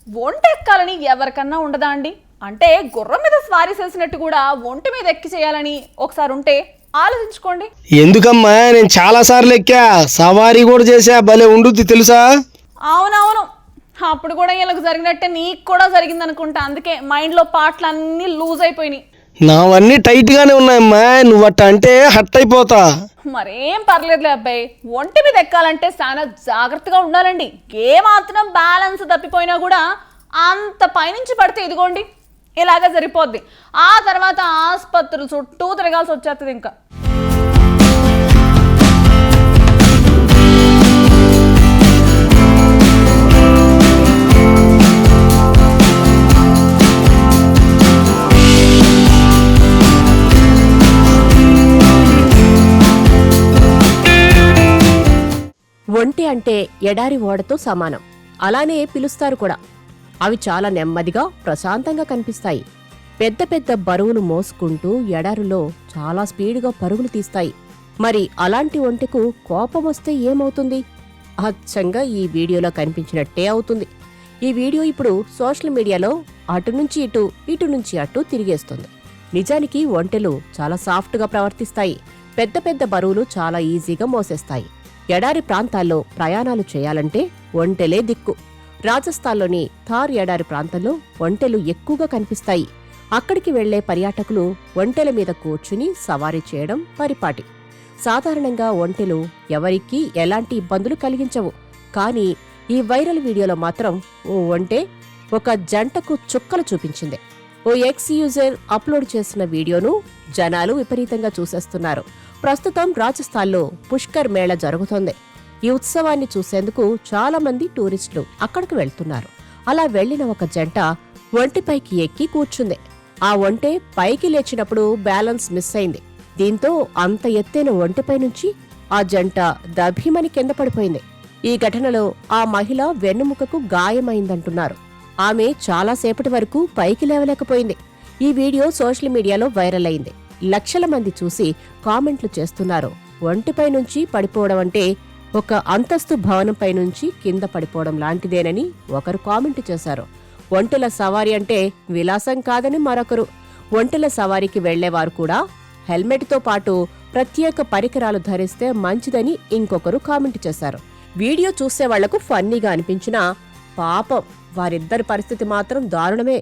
ఒంటె ఎక్కాలని ఎవరికన్నా ఉండదా అండి? అంటే గుర్రం మీద స్వారీ చేసినట్టు కూడా ఒంటి మీద ఎక్కి చేయాలని ఒకసారి ఉంటే ఆలోచించుకోండి. ఎందుకమ్మా, నేను చాలా సార్లు ఎక్కా, సవారీ కూడా చేసా, భలే ఉండుద్ది తెలుసా. అవునవును, అప్పుడు కూడా వీళ్ళకి జరిగినట్టే నీకు కూడా జరిగింది అనుకుంటా. అందుకే మైండ్లో పార్ట్లు అన్నీ లూజ్ అయిపోయినాయి. నావన్నీ టైట్ గానే ఉన్నాయమ్మా, నువ్వట్ట అంటే హట్ అయిపోతా. మరేం పర్లేదులే అబ్బాయి, ఒంటి మీద ఎక్కాలంటే చాలా జాగ్రత్తగా ఉండాలండి. ఏ మాత్రం బ్యాలెన్స్ తప్పిపోయినా కూడా అంత పైనుంచి పడితే ఇదిగోండి ఇలాగే సరిపోద్ది. ఆ తర్వాత ఆసుపత్రులు చుట్టూ తిరగాల్సి వచ్చేస్తుంది. ఇంకా ఒంటె అంటే ఎడారి ఓడతో సమానం, అలానే పిలుస్తారు కూడా. అవి చాలా నెమ్మదిగా ప్రశాంతంగా కనిపిస్తాయి. పెద్ద పెద్ద బరువులు మోసుకుంటూ ఎడారిలో చాలా స్పీడుగా పరుగులు తీస్తాయి. మరి అలాంటి ఒంటెకు కోపం వస్తే ఏమవుతుంది? అచ్చంగా ఈ వీడియోలో కనిపించినట్టే అవుతుంది. ఈ వీడియో ఇప్పుడు సోషల్ మీడియాలో అటు నుంచి ఇటు, ఇటు నుంచి అటు తిరిగేస్తుంది. నిజానికి ఒంటెలు చాలా సాఫ్ట్గా ప్రవర్తిస్తాయి. పెద్ద పెద్ద బరువులు చాలా ఈజీగా మోసేస్తాయి. ఎడారి ప్రాంతాల్లో ప్రయాణాలు చేయాలంటే ఒంటెలే దిక్కు. రాజస్థాన్లోని థార్ ఎడారి ప్రాంతంలో ఒంటెలు ఎక్కువగా కనిపిస్తాయి. అక్కడికి వెళ్లే పర్యాటకులు ఒంటెల మీద కూర్చుని సవారీ చేయడం పరిపాటి. సాధారణంగా ఒంటెలు ఎవరికీ ఎలాంటి ఇబ్బందులు కలిగించవు. కానీ ఈ వైరల్ వీడియోలో మాత్రం ఓ ఒంటె ఒక జంటకు చుక్కలు చూపించింది. ఓ ఎక్స్ యూజర్ అప్లోడ్ చేసిన వీడియోను జనాలు విపరీతంగా చూసేస్తున్నారు. ప్రస్తుతం రాజస్థాన్లో పుష్కర్ మేళ జరుగుతోంది. ఈ ఉత్సవాన్ని చూసేందుకు చాలా మంది టూరిస్టులు అక్కడికి వెళ్తున్నారు. అలా వెళ్లిన ఒక జంట ఒంటెపైకి ఎక్కి కూర్చుంది. ఆ ఒంటె పైకి లేచినప్పుడు బ్యాలెన్స్ మిస్ అయింది. దీంతో అంత ఎత్తైన ఒంటెపై నుంచి ఆ జంట దభీమని కింద పడిపోయింది. ఈ ఘటనలో ఆ మహిళ వెన్నుముకకు గాయమైందంటున్నారు. ఆమె చాలాసేపటి వరకు పైకి లేవలేకపోయింది. ఈ వీడియో సోషల్ మీడియాలో వైరల్ అయింది. లక్షల మంది చూసి కామెంట్లు చేస్తున్నారు. ఒంటిపై నుంచి పడిపోవడం అంటే ఒక అంతస్తు భవనంపై నుంచి కింద పడిపోవడం లాంటిదేనని ఒకరు కామెంట్ చేశారు. ఒంటెల సవారీ అంటే విలాసం కాదని మరొకరు. ఒంటెల సవారీకి వెళ్లేవారు కూడా హెల్మెట్తో పాటు ప్రత్యేక పరికరాలు ధరిస్తే మంచిదని ఇంకొకరు కామెంట్ చేశారు. వీడియో చూసే వాళ్లకు ఫన్నీగా అనిపించినా పాపం వారిద్దరి పరిస్థితి మాత్రం దారుణమే.